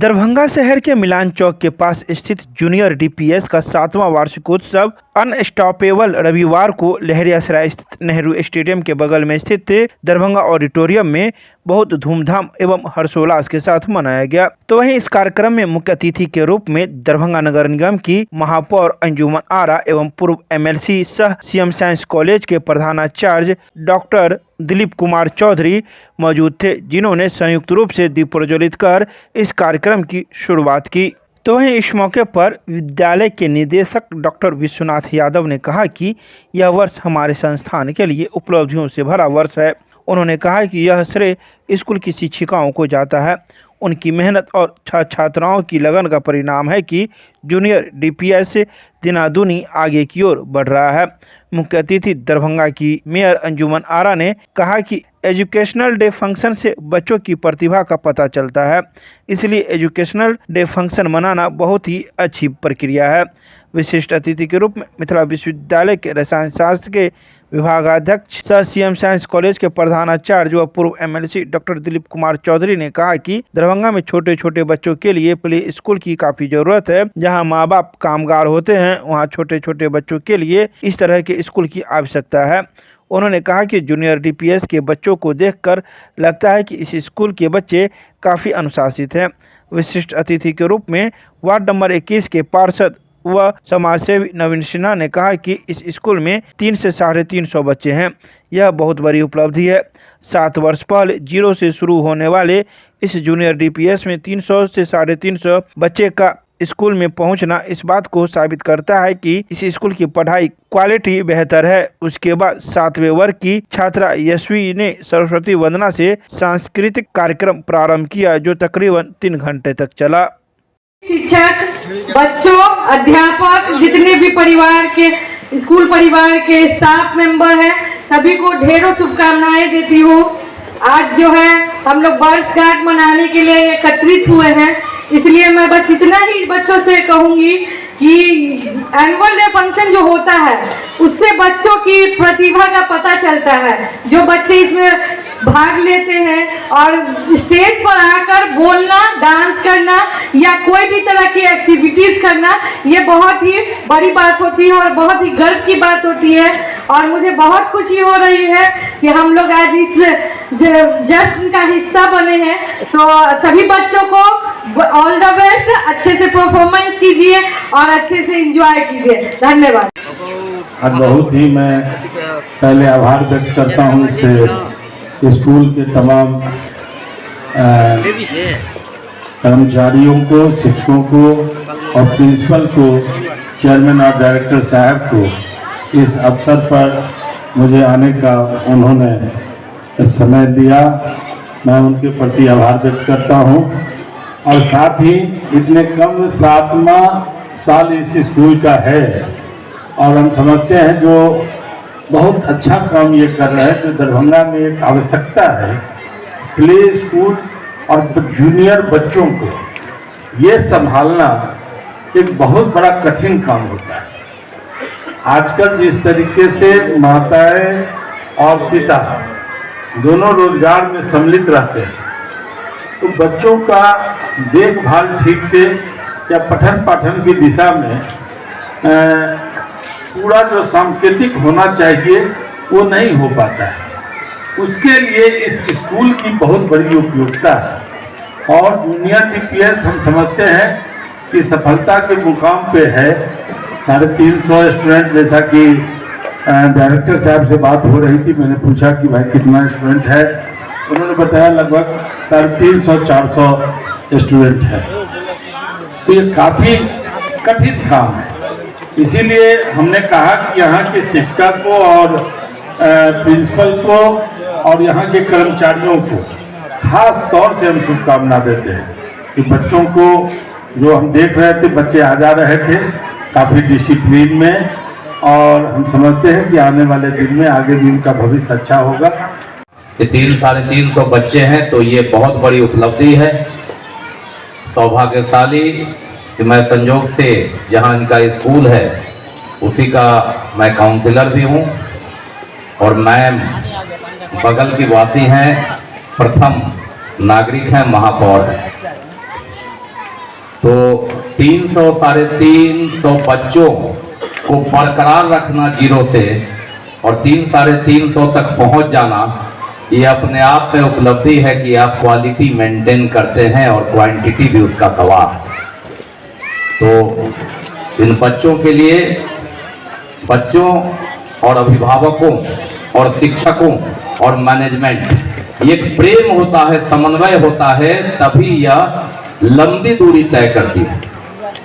दरभंगा शहर के मिलान चौक के पास स्थित जूनियर डीपीएस का 7वां वार्षिकोत्सव अनस्टॉपेबल रविवार को लहरियासराय स्थित नेहरू स्टेडियम के बगल में स्थित दरभंगा ऑडिटोरियम में बहुत धूमधाम एवं हर्षोल्लास के साथ मनाया गया। तो वहीं इस कार्यक्रम में मुख्य अतिथि के रूप में दरभंगा नगर निगम की महापौर अंजुमन आरा एवं पूर्व एमएलसी सह सीएम साइंस कॉलेज के प्रधानाचार्य डॉक्टर दिलीप कुमार चौधरी मौजूद थे, जिन्होंने संयुक्त रूप से दीप प्रज्वलित कर इस कार्यक्रम की शुरुआत की। तो वहीं इस मौके पर विद्यालय के निदेशक डॉक्टर विश्वनाथ यादव ने कहा कि यह वर्ष हमारे संस्थान के लिए उपलब्धियों से भरा वर्ष है। उन्होंने कहा कि यह श्रेय स्कूल की शिक्षिकाओं को जाता है। उनकी मेहनत और छात्राओं की लगन का परिणाम है कि जूनियर डीपीएस दिनादुनी आगे की ओर बढ़ रहा है। मुख्य अतिथि दरभंगा की मेयर अंजुमन आरा ने कहा कि एजुकेशनल डे फंक्शन से बच्चों की प्रतिभा का पता चलता है, इसलिए एजुकेशनल डे फंक्शन मनाना बहुत ही अच्छी प्रक्रिया है। विशिष्ट अतिथि के रूप में मिथिला विश्वविद्यालय के रसायन शास्त्र के विभागाध्यक्ष सह सीएम साइंस कॉलेज के प्रधानाचार्य व पूर्व एमएलसी डॉक्टर दिलीप कुमार चौधरी ने कहा कि दरभंगा में छोटे छोटे बच्चों के लिए प्ले स्कूल की काफी जरूरत है। जहां माँ बाप कामगार होते हैं, वहां छोटे छोटे बच्चों के लिए इस तरह के स्कूल की आवश्यकता है। उन्होंने कहा कि जूनियर डीपीएस के बच्चों को देखकर लगता है कि इस स्कूल के बच्चे काफ़ी अनुशासित हैं। विशिष्ट अतिथि के रूप में वार्ड नंबर 21 के पार्षद व समाजसेवी नवीन सिन्हा ने कहा कि इस स्कूल में 300 से 350 बच्चे हैं। यह बहुत बड़ी उपलब्धि है। 7 वर्ष पहले 0 से शुरू होने वाले इस जूनियर डीपीएस में 300 से 350 बच्चे का स्कूल में पहुंचना इस बात को साबित करता है कि इस स्कूल की पढ़ाई क्वालिटी बेहतर है। उसके बाद 7वें वर्ग की छात्रा यशवी ने सरस्वती वंदना से सांस्कृतिक कार्यक्रम प्रारंभ किया, जो तकरीबन 3 घंटे तक चला। शिक्षक, बच्चों, अध्यापक, जितने भी परिवार के स्कूल परिवार के स्टाफ मेंबर हैं, सभी को ढेरों शुभकामनाएं देती हूँ। आज जो है हम लोग वर्षगांठ मनाने के लिए एकत्रित हुए हैं, इसलिए मैं बस इतना ही बच्चों से कहूँगी कि एनुअल डे फंक्शन जो होता है उससे बच्चों की प्रतिभा का पता चलता है। जो बच्चे इसमें भाग लेते हैं और स्टेज पर आकर बोलना, डांस करना या कोई भी तरह की एक्टिविटीज करना, ये बहुत ही बड़ी बात होती है और बहुत ही गर्व की बात होती है। और मुझे बहुत खुशी हो रही है कि हम लोग आज इस जश्न का हिस्सा बने हैं। तो सभी बच्चों को ऑल द बेस्ट, अच्छे से परफॉर्मेंस कीजिए और अच्छे से एंजॉय कीजिए। धन्यवाद। आज बहुत ही मैं पहले आभार व्यक्त करता हूँ इस स्कूल के तमाम कर्मचारियों को, शिक्षकों को और प्रिंसिपल को, चेयरमैन और डायरेक्टर साहब को इस अवसर पर मुझे आने का उन्होंने समय दिया। मैं उनके प्रति आभार व्यक्त करता हूँ। और साथ ही इतने कम 7वां साल इस स्कूल का है और हम समझते हैं जो बहुत अच्छा काम ये कर रहे हैं। जो दरभंगा में एक आवश्यकता है प्ले स्कूल और जूनियर बच्चों को ये संभालना एक बहुत बड़ा कठिन काम होता है। आजकल जिस तरीके से माताएं और पिता दोनों रोजगार में सम्मिलित रहते हैं, तो बच्चों का देखभाल ठीक से या पठन पाठन की दिशा में पूरा जो सांकेतिक होना चाहिए वो नहीं हो पाता है। उसके लिए इस स्कूल की बहुत बड़ी उपयोगिता है। और जूनियर डीपीएस हम समझते हैं कि सफलता के मुकाम पे है। 350 स्टूडेंट, जैसा कि डायरेक्टर साहब से बात हो रही थी, मैंने पूछा कि भाई कितना स्टूडेंट है, उन्होंने बताया लगभग 350-400 स्टूडेंट है। तो ये काफ़ी कठिन काम है। इसीलिए हमने कहा कि यहाँ के शिक्षिका को और प्रिंसिपल को और यहाँ के कर्मचारियों को खास तौर से हम शुभकामना देते हैं कि बच्चों को, जो हम देख रहे थे बच्चे आ जा रहे थे काफ़ी डिसिप्लिन में, और हम समझते हैं कि आने वाले दिन में आगे भी उनका भविष्य अच्छा होगा। 300-350 बच्चे हैं, तो ये बहुत बड़ी उपलब्धि है। सौभाग्यशाली कि मैं संयोग से जहां इनका स्कूल है उसी का मैं काउंसलर भी हूं, और मैम बगल की वासी हैं, प्रथम नागरिक हैं, महापौर हैं। तो 300 साढ़े 300 बच्चों को बरकरार रखना जीरो से और 300-350 तक पहुंच जाना, ये अपने आप में उपलब्धि है कि आप क्वालिटी मेंटेन करते हैं और क्वांटिटी भी उसका सवाल है। तो इन बच्चों के लिए, बच्चों और अभिभावकों और शिक्षकों और मैनेजमेंट एक प्रेम होता है, समन्वय होता है, तभी यह लंबी दूरी तय करती है।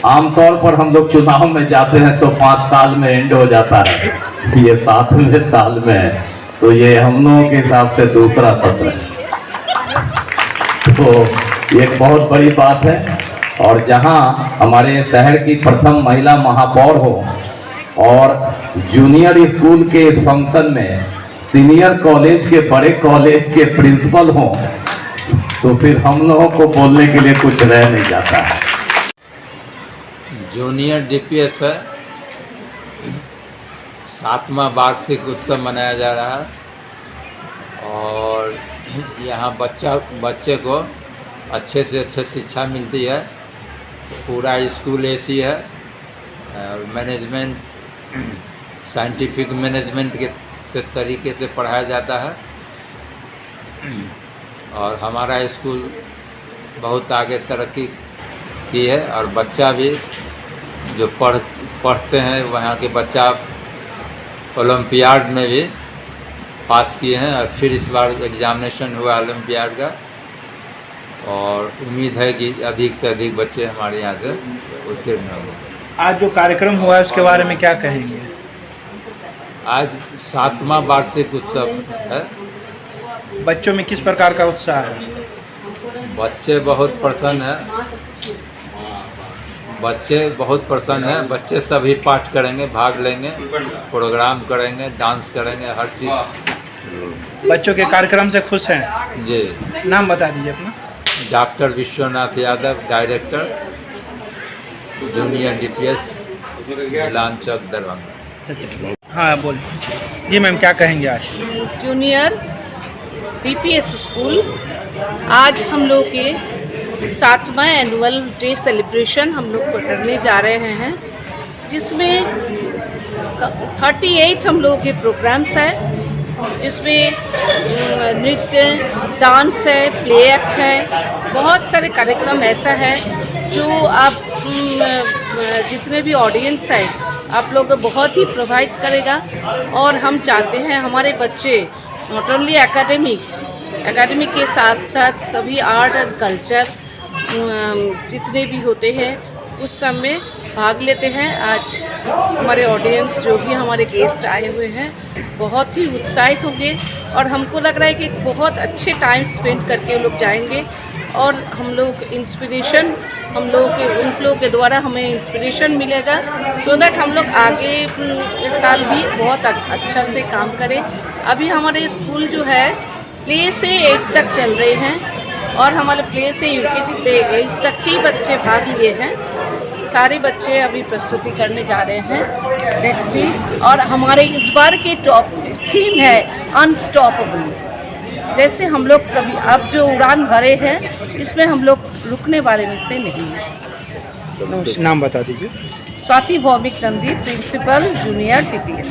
आमतौर पर हम लोग चुनाव में जाते हैं तो 5 साल में एंड हो जाता है, ये 7वें साल में है, तो ये हम लोगों के हिसाब से दूसरा सत्र है। तो एक बहुत बड़ी बात है। और जहां हमारे शहर की प्रथम महिला महापौर हो और जूनियर स्कूल के इस फंक्शन में सीनियर कॉलेज के, बड़े कॉलेज के प्रिंसिपल हों, तो फिर हम लोगों को बोलने के लिए कुछ रह नहीं जाता है। जूनियर डीपीएस है, 7वां वार्षिक उत्सव मनाया जा रहा है और यहाँ बच्चे को अच्छे से अच्छे शिक्षा मिलती है। पूरा स्कूल एसी है और मैनेजमेंट, साइंटिफिक मैनेजमेंट के से तरीके से पढ़ाया जाता है और हमारा स्कूल बहुत आगे तरक्की की है और बच्चा भी जो पढ़ते हैं, वहाँ के बच्चा ओलंपियाड में भी पास किए हैं और फिर इस बार एग्जामिनेशन हुआ ओलंपियाड का और उम्मीद है कि अधिक से अधिक बच्चे हमारे यहाँ से उत्तीर्ण होंगे। आज जो कार्यक्रम हुआ है उसके बारे में क्या कहेंगे? आज 7वां वार्षिक उत्सव है। बच्चों में किस प्रकार का उत्साह है? बच्चे बहुत प्रसन्न हैं, बच्चे सभी पाठ करेंगे, भाग लेंगे, प्रोग्राम करेंगे, डांस करेंगे, हर चीज़। बच्चों के कार्यक्रम से खुश हैं? जी। नाम बता दीजिए अपना। Doctor Vishwanath Yadav, director, junior DPS, Milan Chowk, Darbhanga. हाँ बोल। जी मैम, क्या कहेंगे आज? जूनियर डीपीएस स्कूल, आज हम लोग के 7वां एनुअल डे सेलिब्रेशन हम लोग करने जा रहे हैं, जिसमें 38 हम लोग के प्रोग्राम्स हैं। इसमें नृत्य, डांस है, प्ले एक्ट है, बहुत सारे कार्यक्रम ऐसा है जो आप जितने भी ऑडियंस है आप लोग को बहुत ही प्रभावित करेगा। और हम चाहते हैं हमारे बच्चे नॉट ओनली एकेडमिक के साथ साथ सभी आर्ट एंड कल्चर जितने भी होते हैं उस सब में भाग लेते हैं। आज हमारे ऑडियंस जो भी हमारे गेस्ट आए हुए हैं बहुत ही उत्साहित होंगे और हमको लग रहा है कि बहुत अच्छे टाइम स्पेंड करके लोग जाएंगे और हम लोग इंस्पिरेशन, उन लोगों के द्वारा हमें इंस्पिरेशन मिलेगा, सो दैट हम लोग आगे इस साल भी बहुत अच्छा से काम करें। अभी हमारे स्कूल जो है प्ले से 8 तक चल रहे हैं और हमारे प्ले से यूकेजी 8 तक ही बच्चे भाग लिए हैं। सारे बच्चे अभी प्रस्तुति करने जा रहे हैं, लेट्स सी। और हमारे इस बार के टॉप थीम है अनस्टॉपेबल। जैसे हम लोग कभी अब जो उड़ान भरे हैं इसमें हम लोग रुकने वाले में से नहीं हैं। नाम बता दीजिए। Swati Bhowmik Nandi, principal, junior DPS.